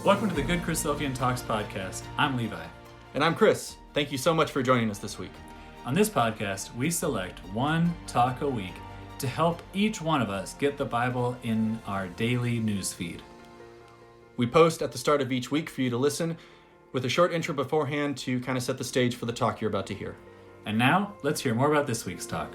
Welcome to the GoodChristadelphianTalks podcast. I'm Levi. And I'm Chris. Thank you so much for joining us this week. On this podcast, we select one talk a week to help each one of us get the Bible in our daily news feed. We post at the start of each week for you to listen with a short intro beforehand to kind of set the stage for the talk you're about to hear. And now, let's hear more about this week's talk.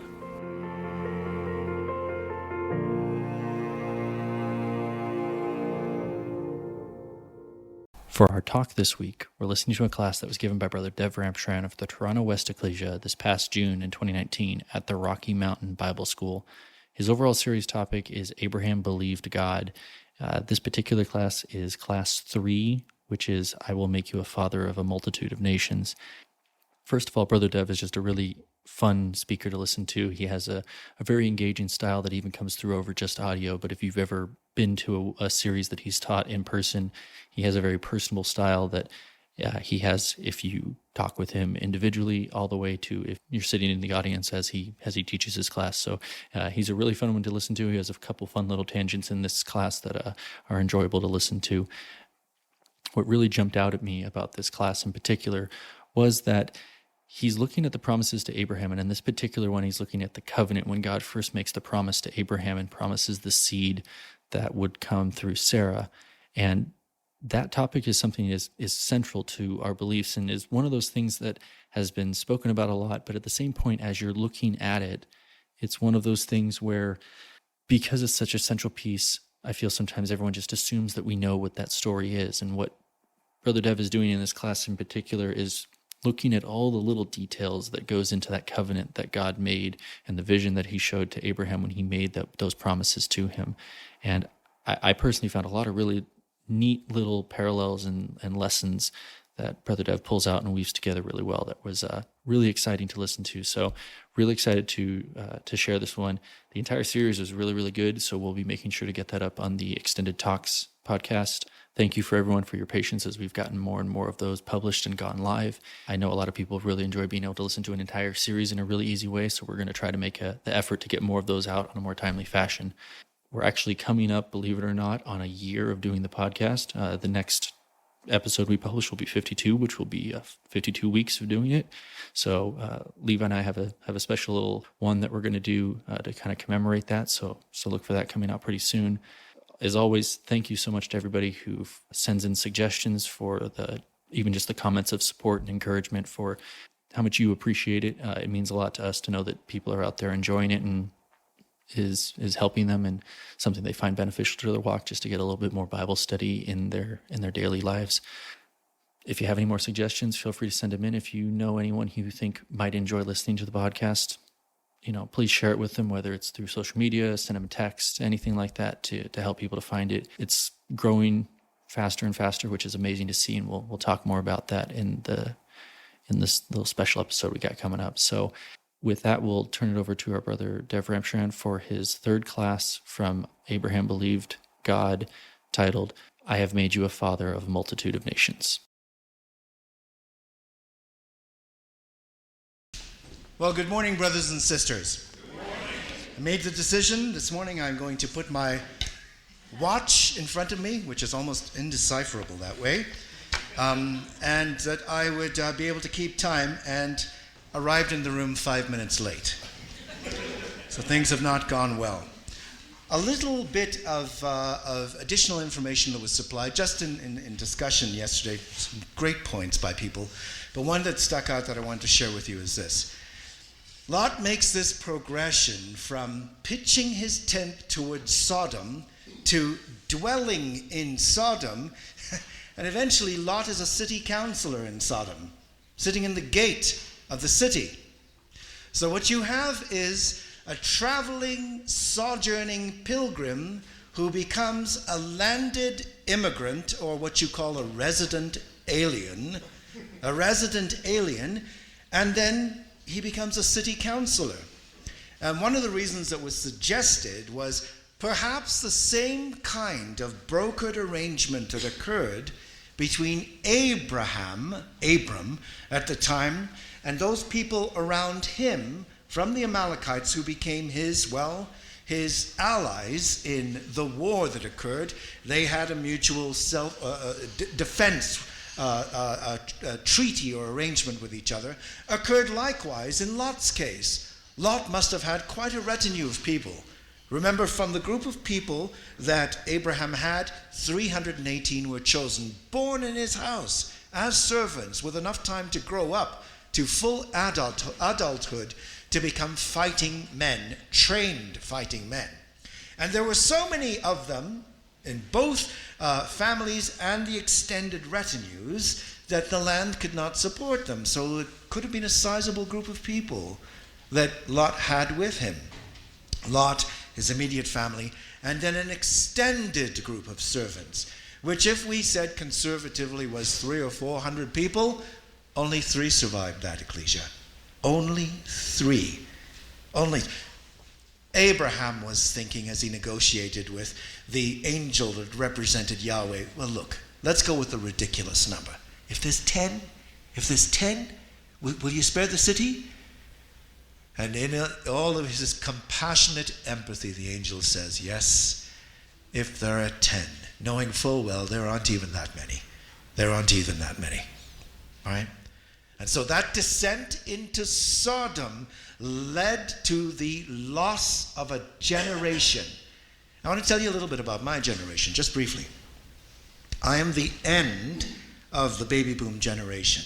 For our talk this week, we're listening to a class that was given by Brother Dev Ramcharan of the Toronto West Ecclesia this past June in 2019 at the Rocky Mountain Bible School. His overall series topic is Abraham Believed God. This particular class is Class 3, which is I Will Make You a Father of a Multitude of Nations. First of all, Brother Dev is just a really fun speaker to listen to. He has a very engaging style that even comes through over just audio, but if you've ever been to a series that he's taught in person, he has a very personable style that he has if you talk with him individually, all the way to if you're sitting in the audience as he teaches his class. So he's a really fun one to listen to. He has a couple fun little tangents in this class that are enjoyable to listen to. What really jumped out at me about this class in particular was that he's looking at the promises to Abraham, and in this particular one, he's looking at the covenant when God first makes the promise to Abraham and promises the seed that would come through Sarah. And that topic is something that is central to our beliefs and is one of those things that has been spoken about a lot, but at the same point, as you're looking at it, it's one of those things where, because it's such a central piece, I feel sometimes everyone just assumes that we know what that story is. And what Brother Dev is doing in this class in particular is looking at all the little details that goes into that covenant that God made and the vision that he showed to Abraham when he made those promises to him. And I personally found a lot of really neat little parallels and lessons that Brother Dev pulls out and weaves together really well. That was really exciting to listen to. So really excited to share this one. The entire series was really, really good, so we'll be making sure to get that up on the Extended Talks podcast. Thank you for everyone for your patience as we've gotten more and more of those published and gone live. I know a lot of people really enjoy being able to listen to an entire series in a really easy way, so we're going to try to make the effort to get more of those out in a more timely fashion. We're actually coming up, believe it or not, on a year of doing the podcast. The next episode we publish will be 52, which will be 52 weeks of doing it. So Levi and I have a special little one that we're going to do to kind of commemorate that. So look for that coming out pretty soon. As always, thank you so much to everybody who sends in suggestions for even just the comments of support and encouragement for how much you appreciate it. It means a lot to us to know that people are out there enjoying it and is helping them and something they find beneficial to their walk, just to get a little bit more Bible study in their daily lives. If you have any more suggestions, feel free to send them in. If you know anyone who you think might enjoy listening to the podcast, please share it with them, whether it's through social media, send them a text, anything like that to help people to find it. It's growing faster and faster, which is amazing to see, and we'll talk more about that in this little special episode we got coming up. So with that, we'll turn it over to our brother Dev Ramcharan for his third class from Abraham Believed God, titled, I Have Made You a Father of a Multitude of Nations. Well, good morning, brothers and sisters. Good morning. I made the decision this morning I'm going to put my watch in front of me, which is almost indecipherable that way, and that I would be able to keep time, and arrived in the room 5 minutes late. So things have not gone well. A little bit of additional information that was supplied just in discussion yesterday, some great points by people, but one that stuck out that I wanted to share with you is this. Lot makes this progression from pitching his tent towards Sodom to dwelling in Sodom, and eventually Lot is a city councilor in Sodom, sitting in the gate of the city. So what you have is a traveling, sojourning pilgrim who becomes a landed immigrant, or what you call a resident alien, and then he becomes a city councilor. And one of the reasons that was suggested was perhaps the same kind of brokered arrangement that occurred between Abram at the time and those people around him from the Amalekites who became his his allies in the war that occurred. They had a mutual defense treaty or arrangement with each other. Occurred likewise in Lot's case. Lot must have had quite a retinue of people. Remember, from the group of people that Abraham had, 318 were chosen, born in his house as servants with enough time to grow up to full adulthood to become fighting men, trained fighting men. And there were so many of them in both families and the extended retinues that the land could not support them. So it could have been a sizable group of people that Lot had with him. Lot, his immediate family, and then an extended group of servants, which if we said conservatively was 300 or 400 people, only 3 survived that ecclesia. Only 3. Only. Abraham was thinking as he negotiated with the angel that represented Yahweh, well, look, let's go with the ridiculous number. If there's 10, will you spare the city? And in all of his compassionate empathy, the angel says, yes, if there are 10, knowing full well there aren't even that many. All right? And so that descent into Sodom led to the loss of a generation. I want to tell you a little bit about my generation, just briefly. I am the end of the baby boom generation,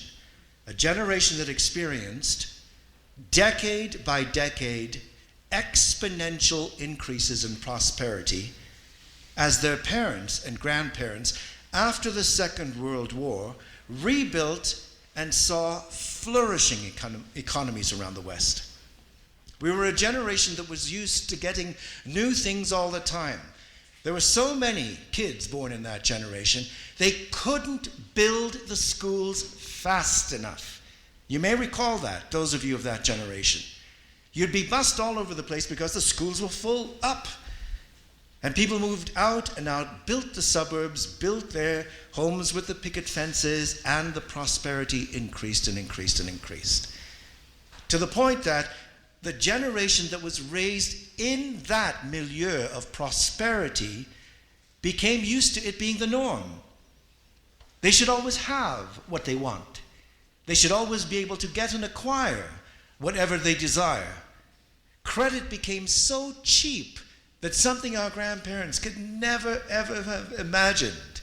a generation that experienced decade by decade exponential increases in prosperity as their parents and grandparents, after the Second World War, rebuilt and saw flourishing economies around the West. We were a generation that was used to getting new things all the time. There were so many kids born in that generation, they couldn't build the schools fast enough. You may recall that, those of you of that generation. You'd be bussed all over the place because the schools were full up. And people moved out and out, built the suburbs, built their homes with the picket fences, and the prosperity increased and increased and increased. To the point that the generation that was raised in that milieu of prosperity became used to it being the norm. They should always have what they want. They should always be able to get and acquire whatever they desire. Credit became so cheap that something our grandparents could never, ever have imagined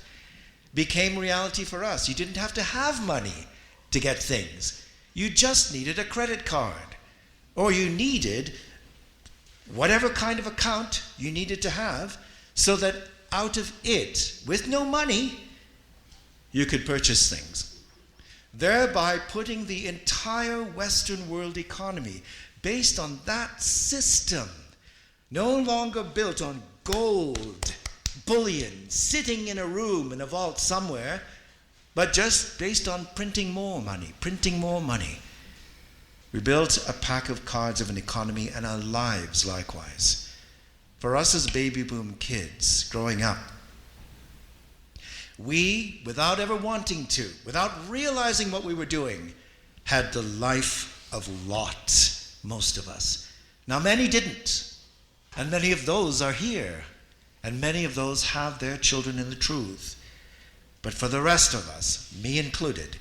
became reality for us. You didn't have to have money to get things. You just needed a credit card. Or you needed whatever kind of account you needed to have so that out of it, with no money, you could purchase things. Thereby putting the entire Western world economy based on that system, no longer built on gold, bullion, sitting in a room in a vault somewhere, but just based on printing more money. We built a pack of cards of an economy and our lives likewise. For us as baby boom kids growing up, we, without ever wanting to, without realizing what we were doing, had the life of Lot, most of us. Now, many didn't, and many of those are here, and many of those have their children in the truth. But for the rest of us, me included,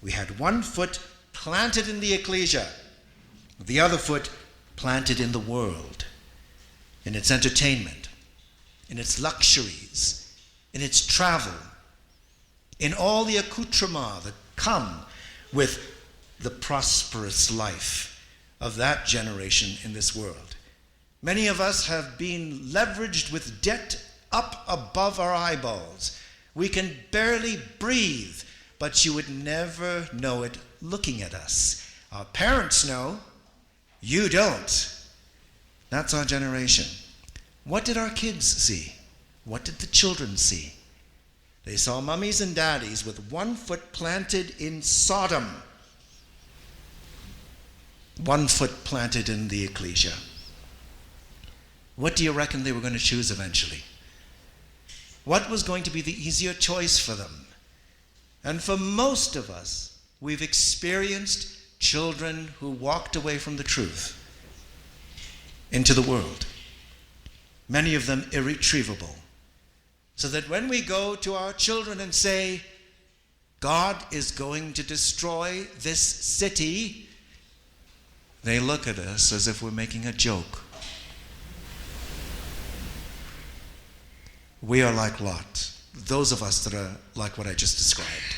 we had one foot planted in the ecclesia, the other foot planted in the world, in its entertainment, in its luxuries, in its travel, in all the accoutrements that come with the prosperous life of that generation in this world. Many of us have been leveraged with debt up above our eyeballs. We can barely breathe, but you would never know it looking at us. Our parents know, you don't. That's our generation. What did our kids see? What did the children see? They saw mummies and daddies with one foot planted in Sodom, one foot planted in the ecclesia. What do you reckon they were going to choose eventually? What was going to be the easier choice for them? And for most of us, we've experienced children who walked away from the truth into the world. many of them irretrievable. So that when we go to our children and say, God is going to destroy this city, they look at us as if we're making a joke. We are like Lot, those of us that are like what I just described.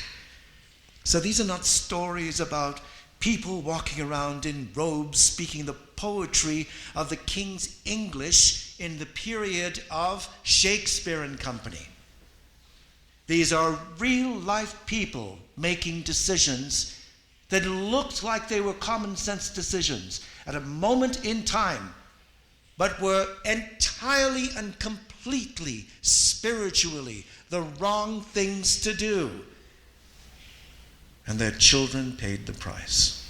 So these are not stories about people walking around in robes speaking the poetry of the King's English in the period of Shakespeare and Company. These are real-life people making decisions that looked like they were common-sense decisions at a moment in time, but were entirely and completely, spiritually, the wrong things to do. And their children paid the price.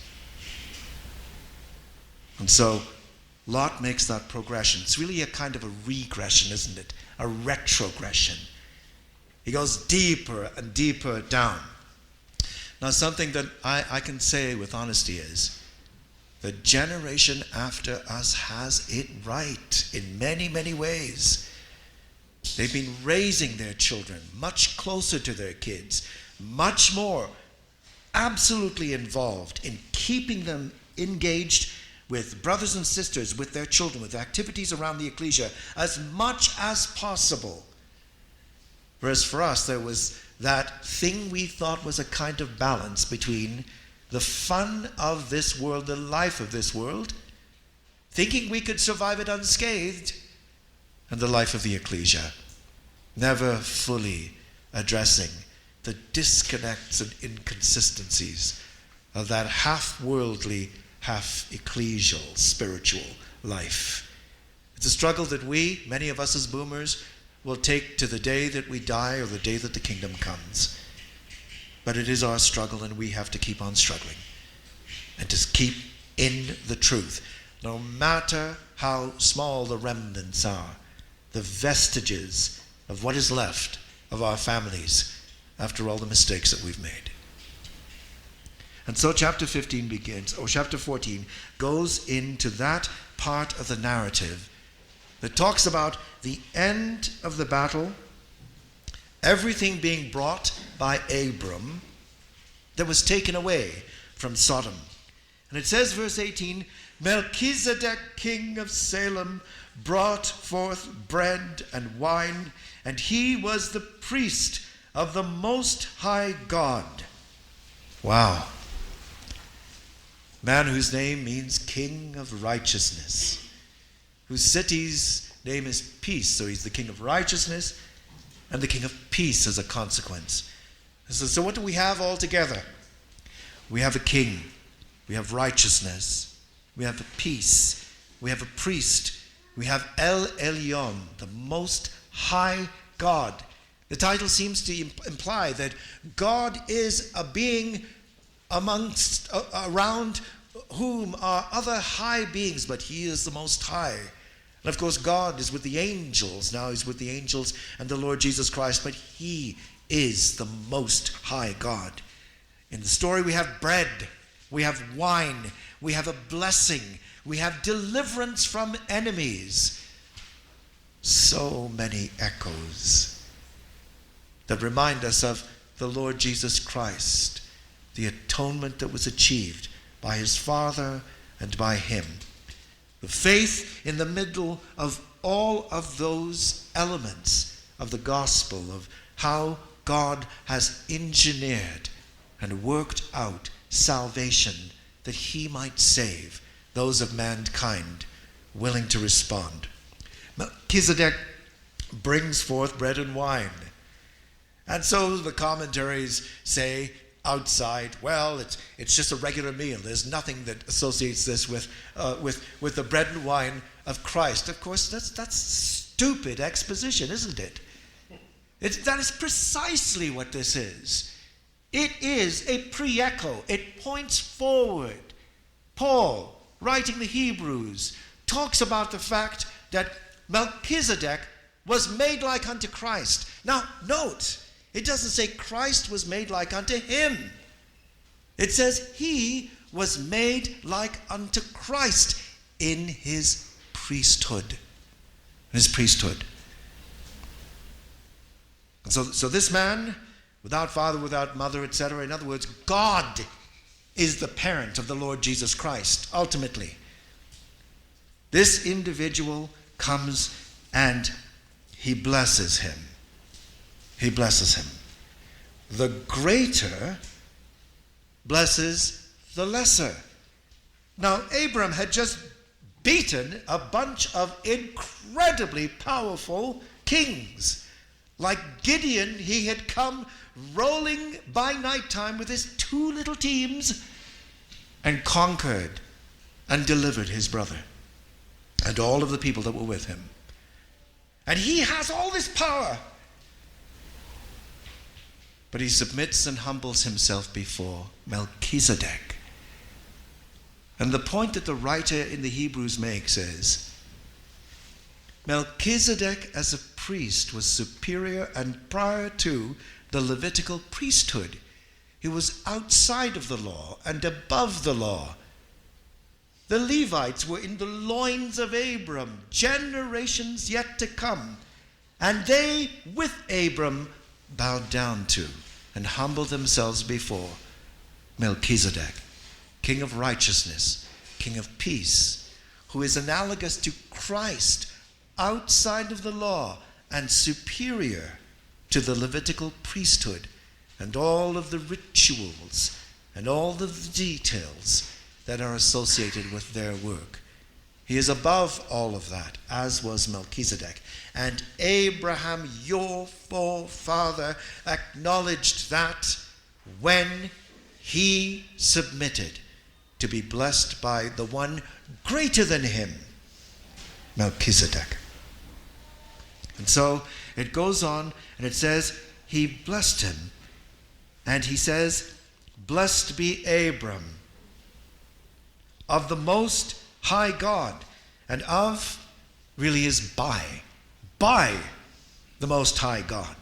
And so Lot makes that progression. It's really a kind of a regression, isn't it? A retrogression. He goes deeper and deeper down. Now, something that I can say with honesty is the generation after us has it right in many, many ways. They've been raising their children much closer to their kids, much more absolutely involved in keeping them engaged with brothers and sisters, with their children, with activities around the ecclesia, as much as possible. Whereas for us, there was that thing we thought was a kind of balance between the fun of this world, the life of this world, thinking we could survive it unscathed, and the life of the ecclesia, never fully addressing the disconnects and inconsistencies of that half-worldly, half-ecclesial, spiritual life. It's a struggle that we, many of us as boomers, will take to the day that we die or the day that the kingdom comes. But it is our struggle, and we have to keep on struggling and to keep in the truth, no matter how small the remnants are, the vestiges of what is left of our families after all the mistakes that we've made. And so chapter 14 goes into that part of the narrative that talks about the end of the battle, everything being brought by Abram that was taken away from Sodom. And it says, verse 18, Melchizedek, king of Salem, brought forth bread and wine, and he was the priest of the Most High God. Wow. Man whose name means King of Righteousness, whose city's name is Peace. So he's the King of Righteousness and the King of Peace as a consequence. So what do we have all together? We have a king, we have righteousness, we have a peace, we have a priest, we have El Elyon, the Most High God. The title seems to imply that God is a being around whom are other high beings, but he is the Most High. And of course, God is with the angels. Now he's with the angels and the Lord Jesus Christ, but he is the Most High God. In the story, we have bread, we have wine, we have a blessing, we have deliverance from enemies. So many echoes that remind us of the Lord Jesus Christ, the atonement that was achieved by his Father and by him. The faith in the middle of all of those elements of the gospel, of how God has engineered and worked out salvation that he might save those of mankind willing to respond. Melchizedek brings forth bread and wine. And so the commentaries say outside, well, it's just a regular meal. There's nothing that associates this with the bread and wine of Christ. Of course, that's stupid exposition, isn't it? That is precisely what this is. It is a pre-echo. It points forward. Paul, writing the Hebrews, talks about the fact that Melchizedek was made like unto Christ. Now, note, it doesn't say Christ was made like unto him. It says he was made like unto Christ in his priesthood. his priesthood. And so this man, without father, without mother, etc., in other words, God is the parent of the Lord Jesus Christ, ultimately. This individual comes and he blesses him. He blesses him. The greater blesses the lesser. Now, Abram had just beaten a bunch of incredibly powerful kings. Like Gideon, he had come rolling by nighttime with his two little teams and conquered and delivered his brother and all of the people that were with him. And he has all this power. But he submits and humbles himself before Melchizedek. And the point that the writer in the Hebrews makes is, Melchizedek as a priest was superior and prior to the Levitical priesthood. He was outside of the law and above the law. The Levites were in the loins of Abram, generations yet to come. And they, with Abram, bowed down to and humbled themselves before Melchizedek, King of righteousness, King of peace, who is analogous to Christ, outside of the law and superior to the Levitical priesthood and all of the rituals and all of the details that are associated with their work. He is above all of that, as was Melchizedek. And Abraham, your forefather, acknowledged that when he submitted to be blessed by the one greater than him, Melchizedek. And so it goes on and it says, he blessed him. And he says, blessed be Abram of the Most High God. And of really is by the Most High God,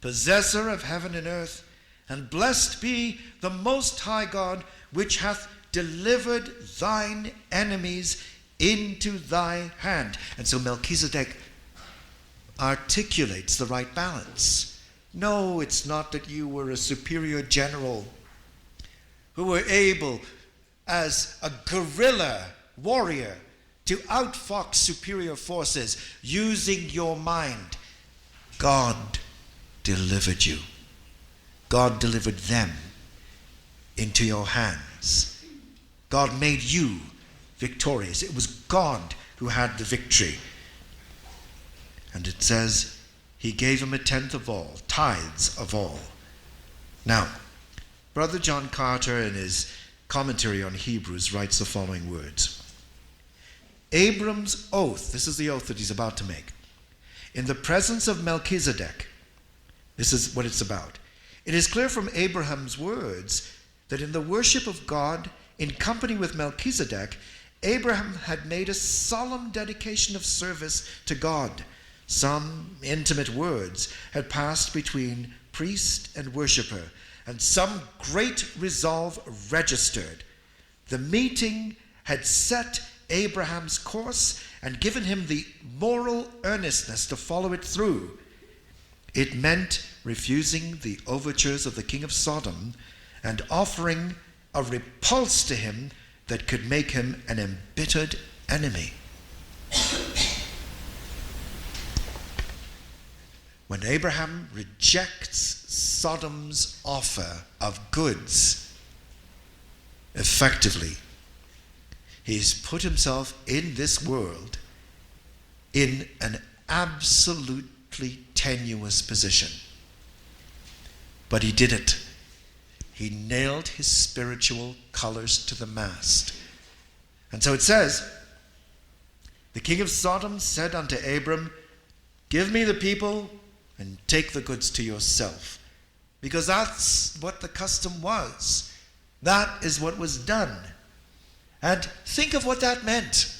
possessor of heaven and earth. And blessed be the Most High God, which hath delivered thine enemies into thy hand. And so Melchizedek articulates the right balance. No, it's not that you were a superior general who were able as a guerrilla warrior to outfox superior forces using your mind. God delivered you. God delivered them into your hands. God made you victorious. It was God who had the victory. And it says, he gave him a tenth of all, tithes of all. Now, Brother John Carter, in his commentary on Hebrews, writes the following words. Abram's oath, this is the oath that he's about to make, in the presence of Melchizedek, this is what it's about. It is clear from Abraham's words that in the worship of God, in company with Melchizedek, Abraham had made a solemn dedication of service to God. Some intimate words had passed between priest and worshiper, and some great resolve registered. The meeting had set Abraham's course and given him the moral earnestness to follow it through. It meant refusing the overtures of the king of Sodom and offering a repulse to him that could make him an embittered enemy. When Abraham rejects Sodom's offer of goods, effectively, he's put himself in this world in an absolutely tenuous position. But he did it. He nailed his spiritual colors to the mast. And so it says, the king of Sodom said unto Abram, give me the people and take the goods to yourself. Because that's what the custom was. That is what was done. And think of what that meant.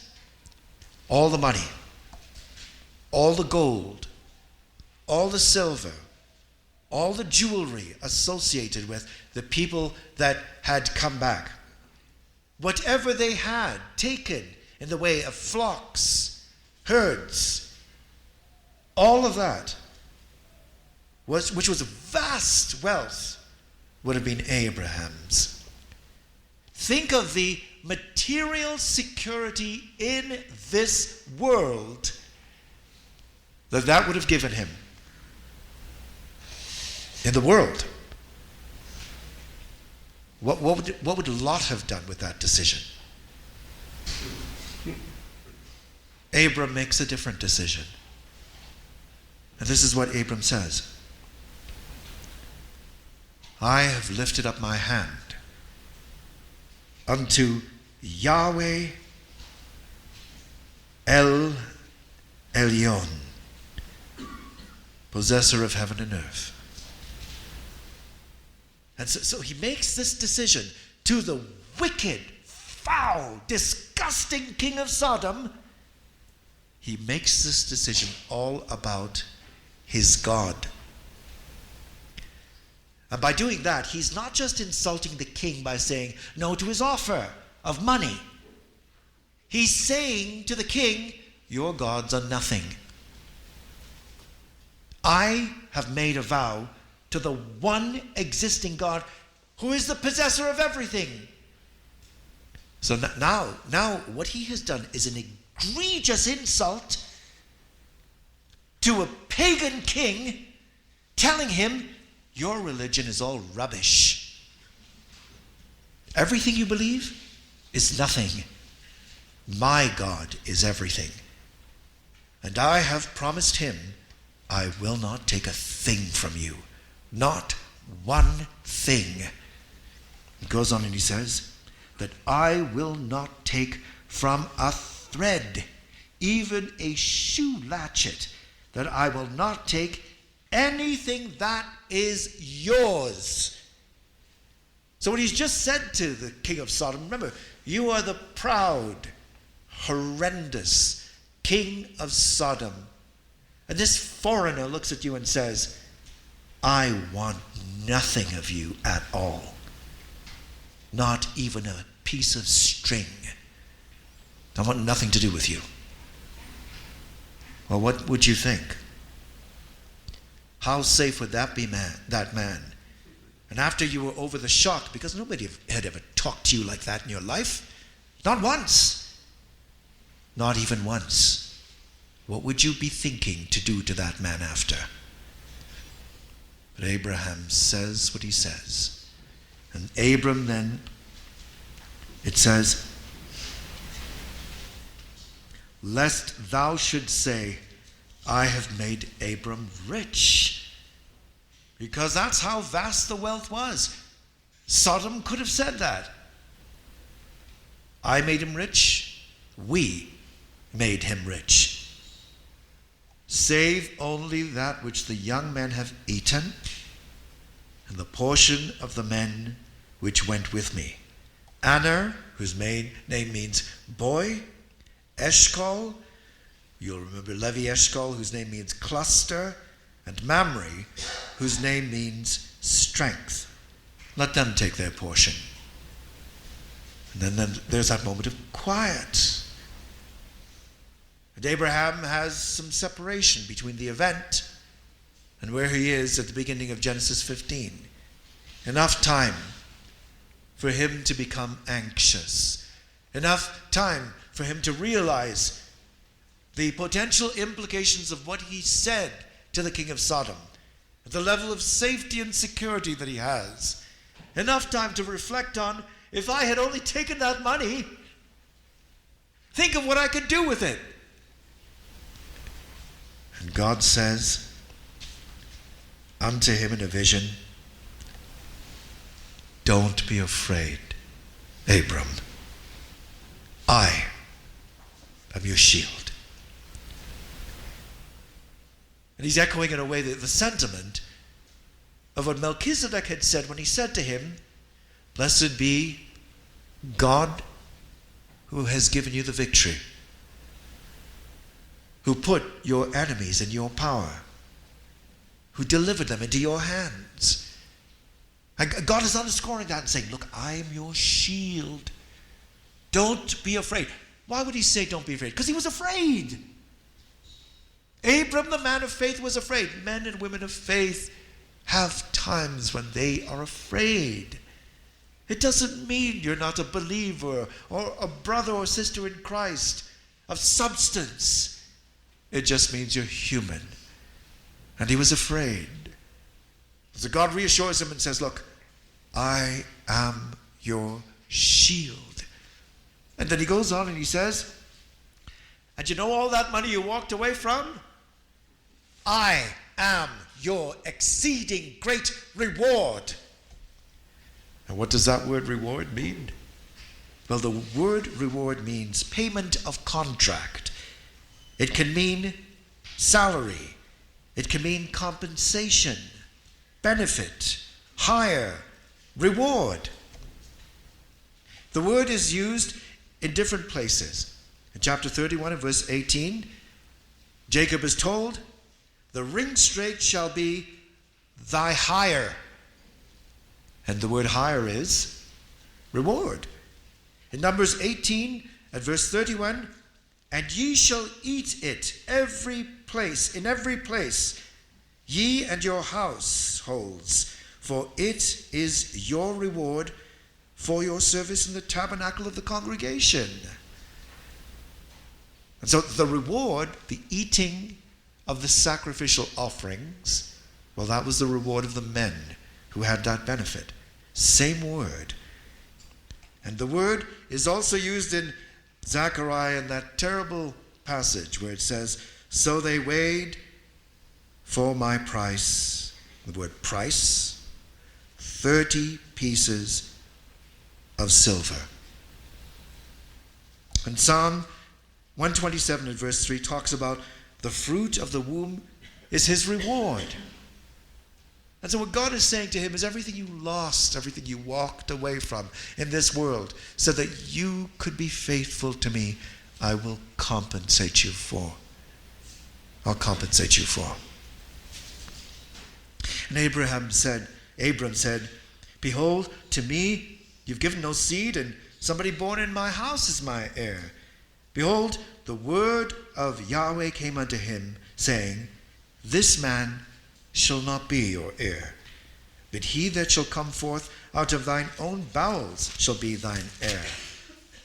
All the money, all the gold, all the silver, all the jewelry associated with the people that had come back. Whatever they had taken in the way of flocks, herds, all of that, which was vast wealth, would have been Abraham's. Think of the material security in this world that would have given him. In the world. What would Lot have done with that decision? Abram makes a different decision. And this is what Abram says. I have lifted up my hand unto Yahweh El Elyon, possessor of heaven and earth. And so he makes this decision to the wicked, foul, disgusting king of Sodom. He makes this decision all about his God. And by doing that, he's not just insulting the king by saying no to his offer of money. He's saying to the king, your gods are nothing. I have made a vow to the one existing God who is the possessor of everything. So now what he has done is an egregious insult to a pagan king, telling him, your religion is all rubbish. Everything you believe is nothing. My God is everything. And I have promised him, I will not take a thing from you. Not one thing. He goes on and he says, that I will not take from a thread, even a shoe latchet, that I will not take anything that is yours. So what he's just said to the king of Sodom, remember, you are the proud, horrendous king of Sodom. And this foreigner looks at you and says, I want nothing of you at all. Not even a piece of string. I want nothing to do with you. Well, what would you think? How safe would that be, that man? And after you were over the shock, because nobody had ever talked to you like that in your life, not once, not even once, what would you be thinking to do to that man after? But Abraham says what he says. And Abram then, it says, lest thou should say, I have made Abram rich. Because that's how vast the wealth was. Sodom could have said that. I made him rich. We made him rich. Save only that which the young men have eaten, and the portion of the men which went with me. Aner, whose name means boy. Eshcol, you'll remember Levi Eshcol, whose name means cluster. And Mamre, whose name means strength. Let them take their portion. And then there's that moment of quiet. And Abraham has some separation between the event and where he is at the beginning of Genesis 15. Enough time for him to become anxious. Enough time for him to realize the potential implications of what he said to the king of Sodom, at the level of safety and security that he has. Enough time to reflect on, if I had only taken that money, think of what I could do with it. And God says unto him in a vision, don't be afraid, Abram. I am your shield. And he's echoing in a way the sentiment of what Melchizedek had said when he said to him, blessed be God who has given you the victory, who put your enemies in your power, who delivered them into your hands. And God is underscoring that and saying, look, I am your shield. Don't be afraid. Why would he say don't be afraid? Because he was afraid. Abram, the man of faith, was afraid. Men and women of faith have times when they are afraid. It doesn't mean you're not a believer or a brother or sister in Christ of substance. It just means you're human. And he was afraid. So God reassures him and says, look, I am your shield. And then he goes on and he says, and you know all that money you walked away from? I am your exceeding great reward. And what does that word reward mean? Well, the word reward means payment of contract. It can mean salary. It can mean compensation, benefit, hire, reward. The word is used in different places. In chapter 31 and verse 18, Jacob is told, the ringstrait shall be thy hire. And the word hire is reward. In Numbers 18 at verse 31, and ye shall eat it in every place, ye and your households, for it is your reward for your service in the tabernacle of the congregation. And so the reward, the eating of the sacrificial offerings, well, that was the reward of the men who had that benefit. Same word. And the word is also used in Zechariah in that terrible passage where it says, so they weighed for my price, the word price, 30 pieces of silver. And Psalm 127 and verse 3 talks about the fruit of the womb is his reward. And so what God is saying to him is everything you lost, everything you walked away from in this world so that you could be faithful to me, I will compensate you for. I'll compensate you for. And Abram said, behold, to me you've given no seed, and somebody born in my house is my heir. Behold, the word of Yahweh came unto him, saying, this man shall not be your heir, but he that shall come forth out of thine own bowels shall be thine heir.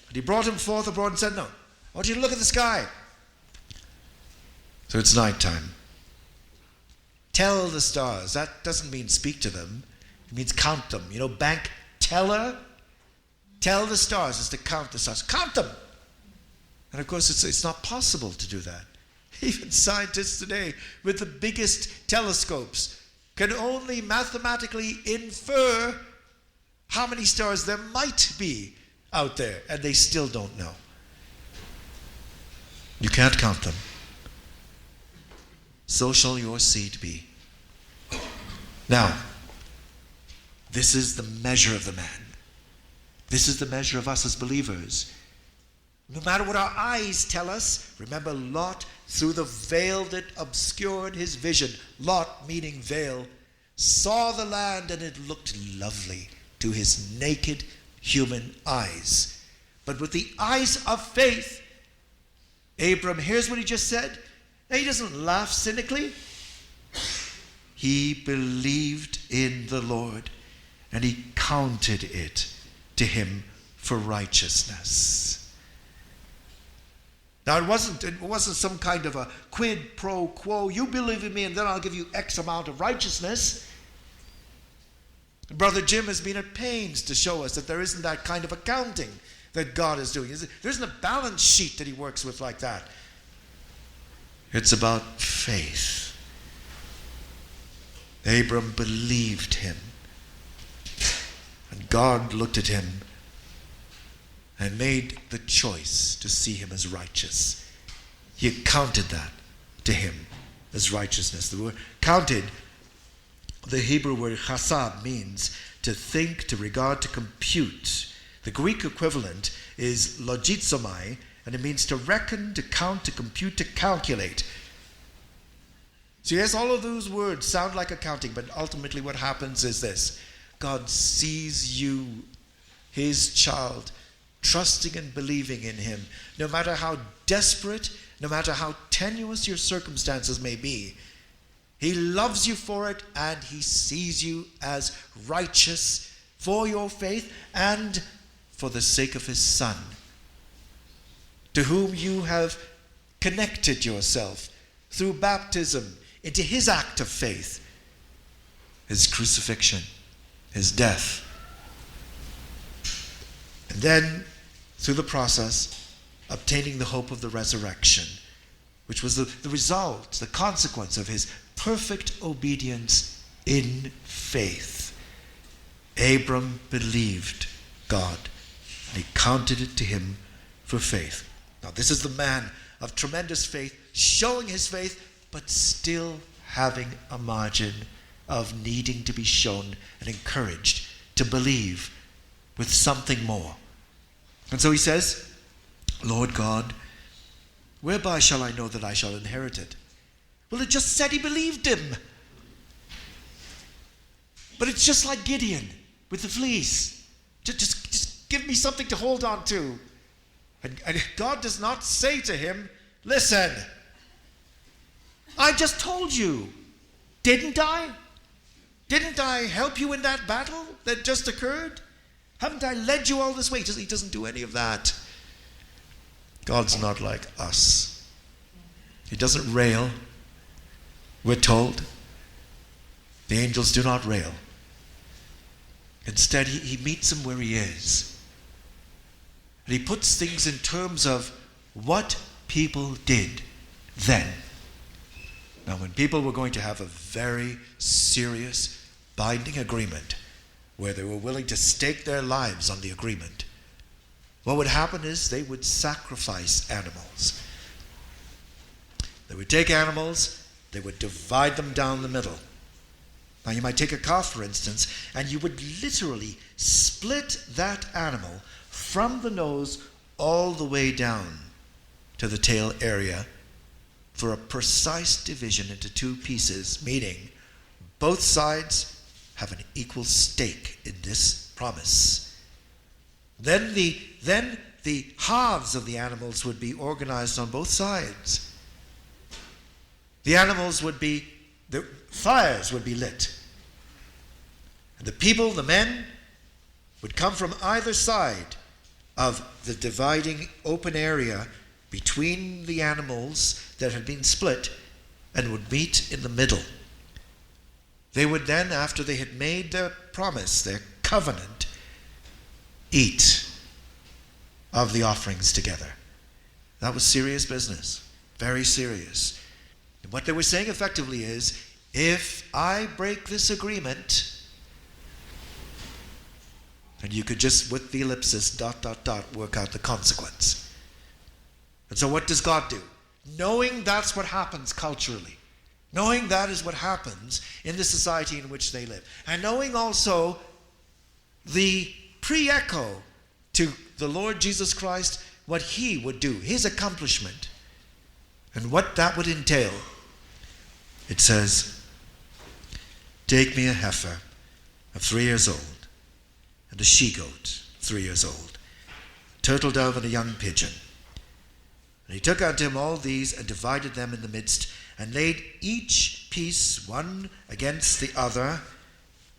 And he brought him forth abroad and said, no, I want you to look at the sky. So it's nighttime. Tell the stars. That doesn't mean speak to them. It means count them. You know, bank teller. Tell the stars is to count the stars. Count them. And of course, it's not possible to do that. Even scientists today with the biggest telescopes can only mathematically infer how many stars there might be out there, and they still don't know. You can't count them. So shall your seed be. Now, this is the measure of the man. This is the measure of us as believers. No matter what our eyes tell us, remember Lot, through the veil that obscured his vision, Lot, meaning veil, saw the land and it looked lovely to his naked human eyes. But with the eyes of faith, Abram, here's what he just said. Now, he doesn't laugh cynically. He believed in the Lord and he counted it to him for righteousness. Now, it wasn't some kind of a quid pro quo. You believe in me and then I'll give you X amount of righteousness. Brother Jim has been at pains to show us that there isn't that kind of accounting that God is doing. There isn't a balance sheet that he works with like that. It's about faith. Abram believed him. And God looked at him and made the choice to see him as righteous. He accounted that to him as righteousness. The word counted, the Hebrew word chasab, means to think, to regard, to compute. The Greek equivalent is logizomai, and it means to reckon, to count, to compute, to calculate. So yes, all of those words sound like accounting, but ultimately what happens is this. God sees you, his child, trusting and believing in him, no matter how desperate no matter how tenuous your circumstances may be. He loves you for it, and he sees you as righteous for your faith and for the sake of his Son, to whom you have connected yourself through baptism into his act of faith, his crucifixion, his death. And then, through the process, obtaining the hope of the resurrection, which was the result, the consequence of his perfect obedience in faith. Abram believed God, and he counted it to him for faith. Now, this is the man of tremendous faith, showing his faith, but still having a margin of needing to be shown and encouraged to believe with something more. And so he says, Lord God, whereby shall I know that I shall inherit it? Well, it just said he believed him. But it's just like Gideon with the fleece. Just give me something to hold on to. And God does not say to him, listen, I just told you, didn't I? Didn't I help you in that battle that just occurred? Haven't I led you all this way? He doesn't do any of that. God's not like us. He doesn't rail. We're told the angels do not rail. Instead, he meets him where he is. And he puts things in terms of what people did then. Now, when people were going to have a very serious, binding agreement, where they were willing to stake their lives on the agreement, what would happen is they would sacrifice animals. They would take animals, they would divide them down the middle. Now, you might take a calf, for instance, and you would literally split that animal from the nose all the way down to the tail area for a precise division into two pieces, meaning both sides have an equal stake in this promise. Then the halves of the animals would be organized on both sides. The fires would be lit. And the people, the men, would come from either side of the dividing open area between the animals that had been split and would meet in the middle. They would then, after they had made their promise, their covenant, eat of the offerings together. That was serious business, very serious. And what they were saying effectively is, if I break this agreement, and you could just, with the ellipsis, ... work out the consequence. And so what does God do? Knowing that's what happens culturally, knowing that is what happens in the society in which they live, and knowing also the pre-echo to the Lord Jesus Christ, what he would do, his accomplishment, and what that would entail, it says, take me a heifer of 3 years old, and a she-goat 3 years old, a turtle dove and a young pigeon. And he took unto him all these, and divided them in the midst, and laid each piece one against the other,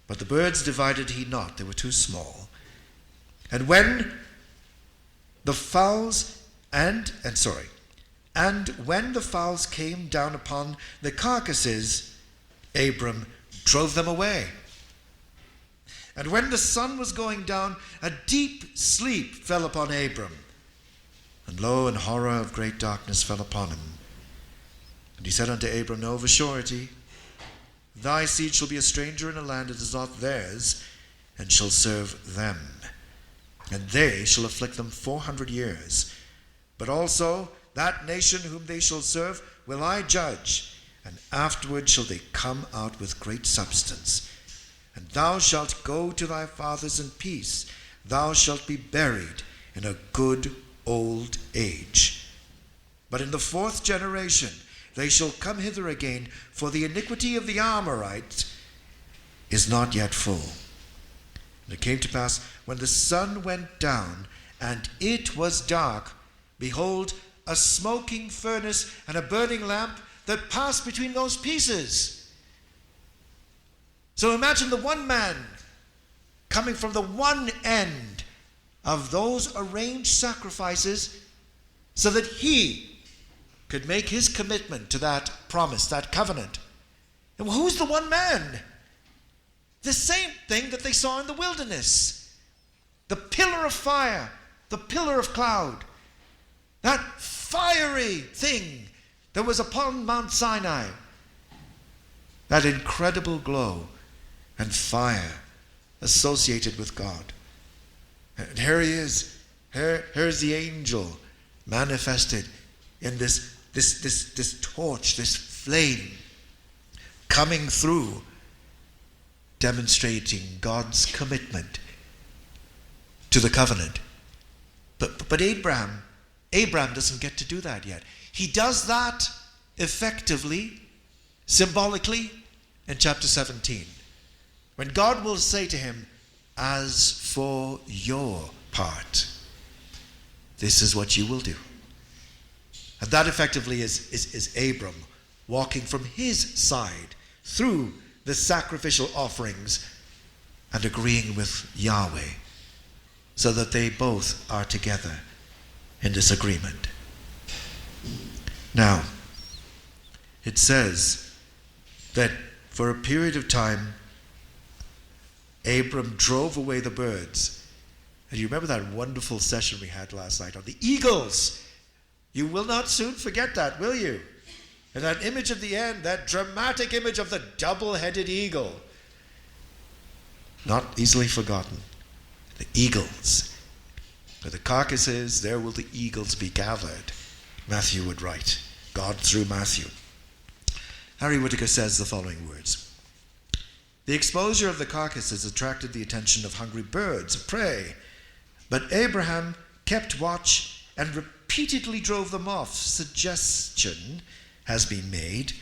but the birds divided he not, they were too small. And when the fowls when the fowls came down upon the carcasses, Abram drove them away. And when the sun was going down, a deep sleep fell upon Abram. And lo, an horror of great darkness fell upon him. And he said unto Abram, know of a surety, thy seed shall be a stranger in a land that is not theirs, and shall serve them. And they shall afflict them 400 years. But also that nation whom they shall serve will I judge, and afterward shall they come out with great substance. And thou shalt go to thy fathers in peace. Thou shalt be buried in a good old age. But in the 4th generation they shall come hither again, for the iniquity of the Amorites is not yet full. And it came to pass, when the sun went down, and it was dark, behold, a smoking furnace and a burning lamp that passed between those pieces. So imagine the one man coming from the one end of those arranged sacrifices so that he could make his commitment to that promise, that covenant. And who's the one man? The same thing that they saw in the wilderness. The pillar of fire, the pillar of cloud. That fiery thing that was upon Mount Sinai. That incredible glow and fire associated with God. And here he is. Here's the angel manifested in this torch, this flame coming through, demonstrating God's commitment to the covenant. But Abraham doesn't get to do that yet. He does that effectively, symbolically, in chapter 17. When God will say to him, as for your part, this is what you will do. And that effectively is Abram walking from his side through the sacrificial offerings and agreeing with Yahweh so that they both are together in this agreement. Now, it says that for a period of time, Abram drove away the birds. And you remember that wonderful session we had last night on the eagles? You will not soon forget that, will you? And that image of the end, that dramatic image of the double-headed eagle. Not easily forgotten. The eagles. Where the carcass is, there will the eagles be gathered. Matthew would write. God through Matthew. Harry Whittaker says the following words. The exposure of the carcasses attracted the attention of hungry birds of prey, but Abraham kept watch and repeatedly drove them off. Suggestion has been made.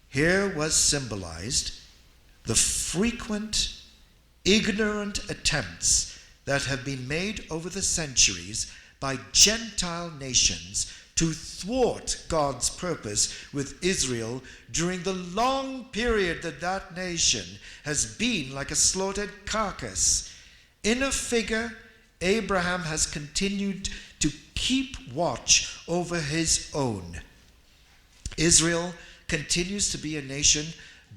Here was symbolized the frequent, ignorant attempts that have been made over the centuries by Gentile nations to thwart God's purpose with Israel during the long period that nation has been like a slaughtered carcass. In a figure, Abraham has continued to keep watch over his own. Israel continues to be a nation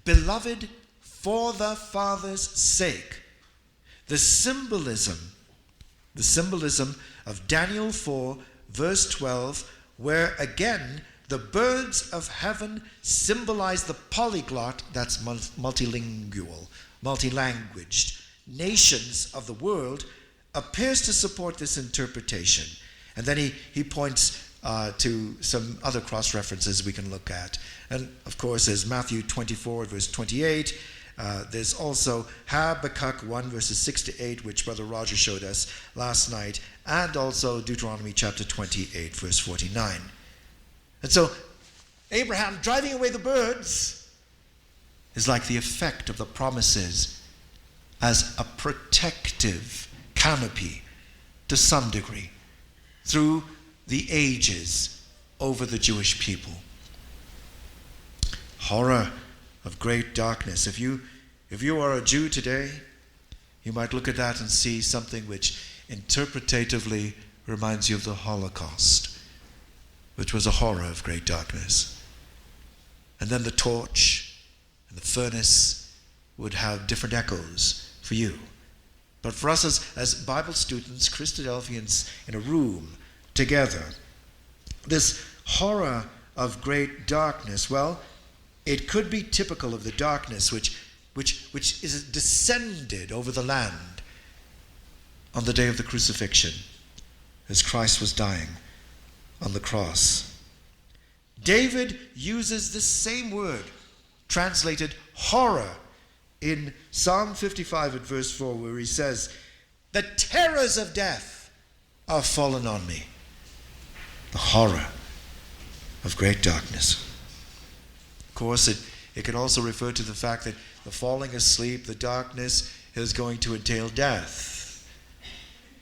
beloved for the Father's sake. The symbolism of Daniel 4, verse 12, where again the birds of heaven symbolize the polyglot, that's multilingual, multilanguaged nations of the world, appears to support this interpretation. And then he points to some other cross-references we can look at. And of course there's Matthew 24, verse 28. There's also Habakkuk 1, verses 6 to 8, which Brother Roger showed us last night, and also Deuteronomy chapter 28, verse 49. And so Abraham driving away the birds is like the effect of the promises as a protective canopy to some degree through the ages over the Jewish people. Horror of great darkness. If you are a Jew today, you might look at that and see something which interpretatively reminds you of the Holocaust, which was a horror of great darkness. And then the torch and the furnace would have different echoes for you. But for us as Bible students, Christadelphians in a room together, this horror of great darkness, well, it could be typical of the darkness which is descended over the land on the day of the crucifixion as Christ was dying on the cross. David uses this same word, translated horror, in Psalm 55 at verse 4, where he says, "The terrors of death are fallen on me." The horror of great darkness. Of course, it can also refer to the fact that the falling asleep, the darkness, is going to entail death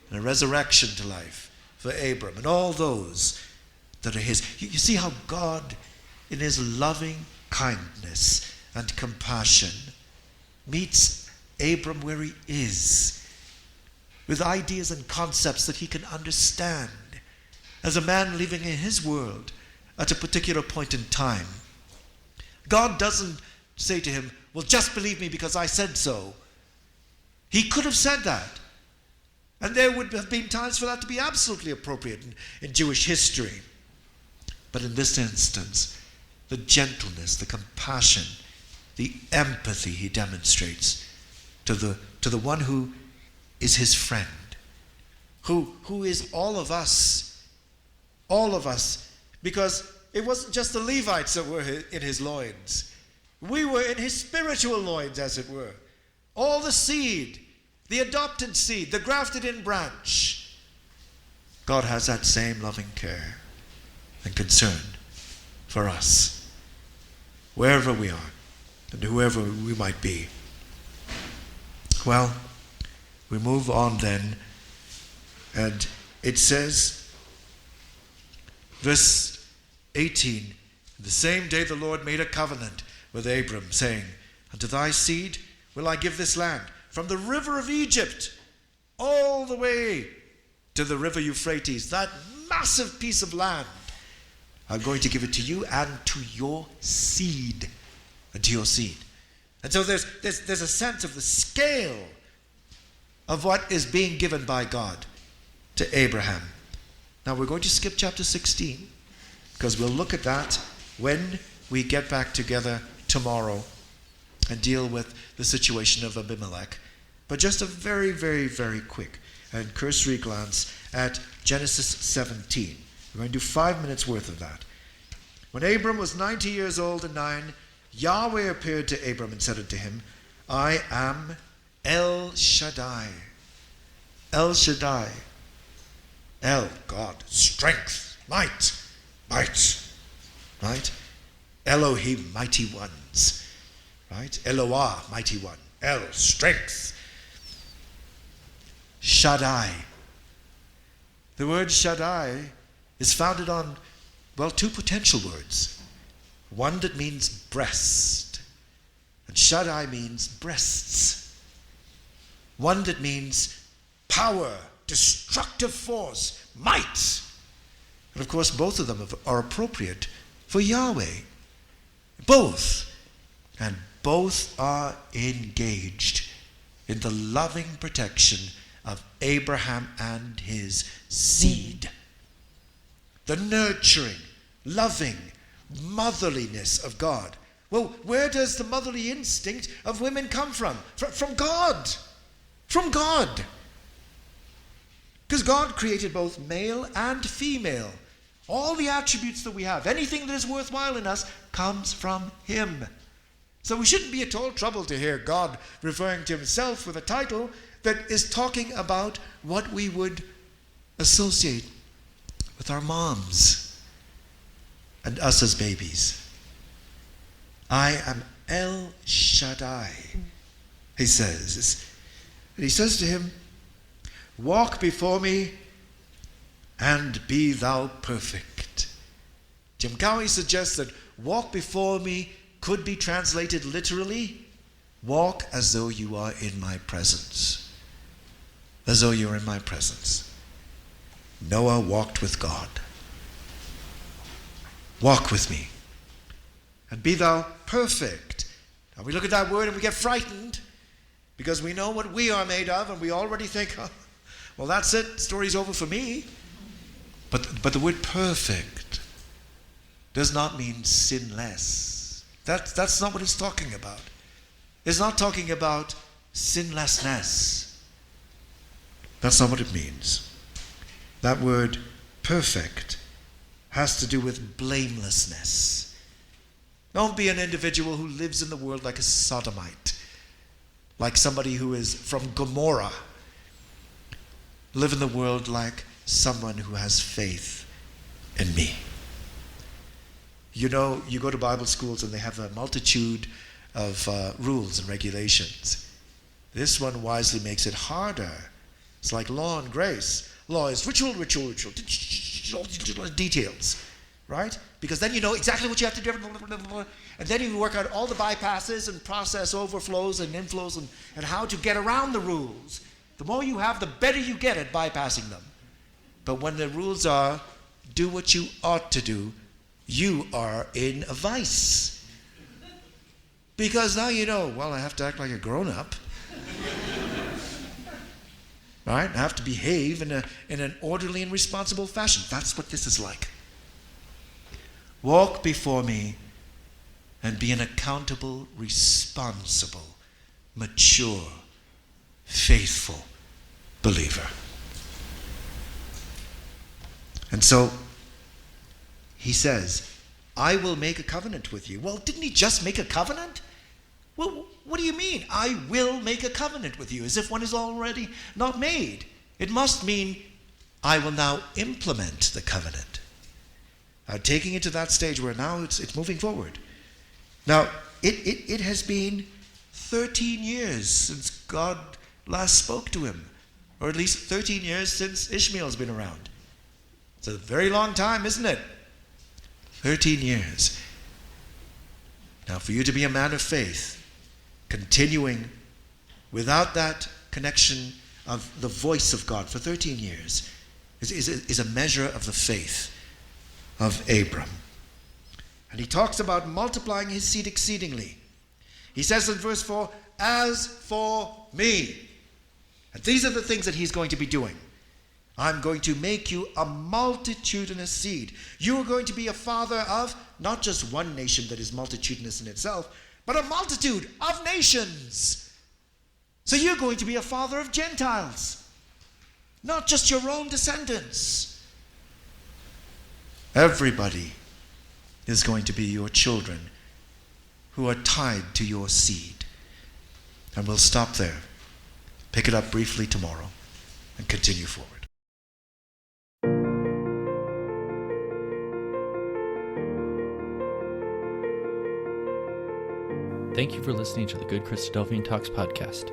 and a resurrection to life for Abram and all those that are his. You see how God, in his loving kindness and compassion, meets Abram where he is, with ideas and concepts that he can understand, as a man living in his world at a particular point in time. God doesn't say to him, well, just believe me because I said so. He could have said that. And there would have been times for that to be absolutely appropriate in Jewish history. But in this instance, the gentleness, the compassion, the empathy he demonstrates to the one who is his friend, who is all of us, because it wasn't just the Levites that were in his loins. We were in his spiritual loins, as it were. All the seed, the adopted seed, the grafted in branch. God has that same loving care and concern for us, wherever we are and whoever we might be. Well, we move on then, and it says, verse 18, the same day the Lord made a covenant with Abram, saying, unto thy seed will I give this land, from the river of Egypt all the way to the river Euphrates, that massive piece of land. I'm going to give it to you and to your seed, and to your seed. And so there's a sense of the scale of what is being given by God to Abraham. Now we're going to skip chapter 16, because we'll look at that when we get back together tomorrow and deal with the situation of Abimelech. But just a very, very, very quick and cursory glance at Genesis 17. We're going to do 5 minutes worth of that. When Abram was 90 years old and 9, Yahweh appeared to Abram and said unto him, I am El Shaddai. El Shaddai. El, God, strength, might. Right? Elohim, mighty ones. Right? Eloah, mighty one. El, strength. Shaddai. The word Shaddai is founded on, well, two potential words. One that means breast, and Shaddai means breasts. One that means power, destructive force, might. And of course, both of them are appropriate for Yahweh. Both. And both are engaged in the loving protection of Abraham and his seed. The nurturing, loving, motherliness of God. Well, where does the motherly instinct of women come from? From God. From God. Because God created both male and female. All the attributes that we have, anything that is worthwhile in us, comes from him. So we shouldn't be at all troubled to hear God referring to himself with a title that is talking about what we would associate with our moms and us as babies. I am El Shaddai, he says. And he says to him, walk before me and be thou perfect. Jim Cowie suggests that walk before me could be translated literally, walk as though you are in my presence. As though you are in my presence. Noah walked with God. Walk with me and be thou perfect. Now we look at that word and we get frightened because we know what we are made of, and we already think, oh, well, that's it, story's over for me. But the word perfect does not mean sinless. That's not what it's talking about. It's not talking about sinlessness. That's not what it means. That word perfect has to do with blamelessness. Don't be an individual who lives in the world like a sodomite, like somebody who is from Gomorrah. Live in the world like someone who has faith in me. You know, you go to Bible schools and they have a multitude of rules and regulations. This one wisely makes it harder. It's like law and grace. Law is ritual, details. right? Because then you know exactly what you have to do. And then you work out all the bypasses and process overflows and inflows and how to get around the rules. The more you have, the better you get at bypassing them. But when the rules are, do what you ought to do, you are in a vice. Because now you know, well, I have to act like a grown-up. Right? I have to behave in an orderly and responsible fashion. That's what this is like. Walk before me and be an accountable, responsible, mature, faithful believer. And so he says, I will make a covenant with you. Well, didn't he just make a covenant? Well, what do you mean? I will make a covenant with you, as if one is already not made. It must mean I will now implement the covenant. Taking it to that stage where now it's moving forward. Now, it has been 13 years since God last spoke to him, or at least 13 years since Ishmael's been around. It's a very long time, isn't it? 13 years. Now, for you to be a man of faith, continuing without that connection of the voice of God for 13 years is a measure of the faith of Abram. And he talks about multiplying his seed exceedingly. He says in verse 4, as for me. And these are the things that he's going to be doing. I'm going to make you a multitudinous seed. You are going to be a father of not just one nation that is multitudinous in itself, but a multitude of nations. So you're going to be a father of Gentiles, not just your own descendants. Everybody is going to be your children who are tied to your seed. And we'll stop there, pick it up briefly tomorrow, and continue forward. Thank you for listening to the Good Christadelphian Talks podcast.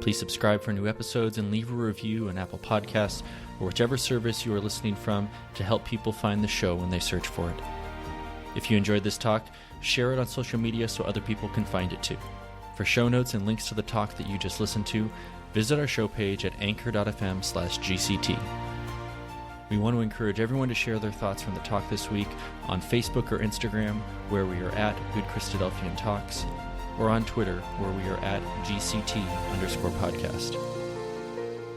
Please subscribe for new episodes and leave a review on Apple Podcasts or whichever service you are listening from to help people find the show when they search for it. If you enjoyed this talk, share it on social media so other people can find it too. For show notes and links to the talk that you just listened to, visit our show page at anchor.fm/GCT. We want to encourage everyone to share their thoughts from the talk this week on Facebook or Instagram, where we are at GoodChristadelphianTalks, or on Twitter, where we are at GCT_podcast.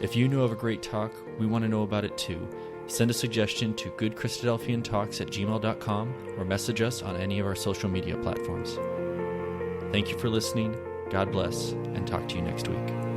If you know of a great talk, we want to know about it too. Send a suggestion to goodchristadelphiantalks@gmail.com or message us on any of our social media platforms. Thank you for listening, God bless, and talk to you next week.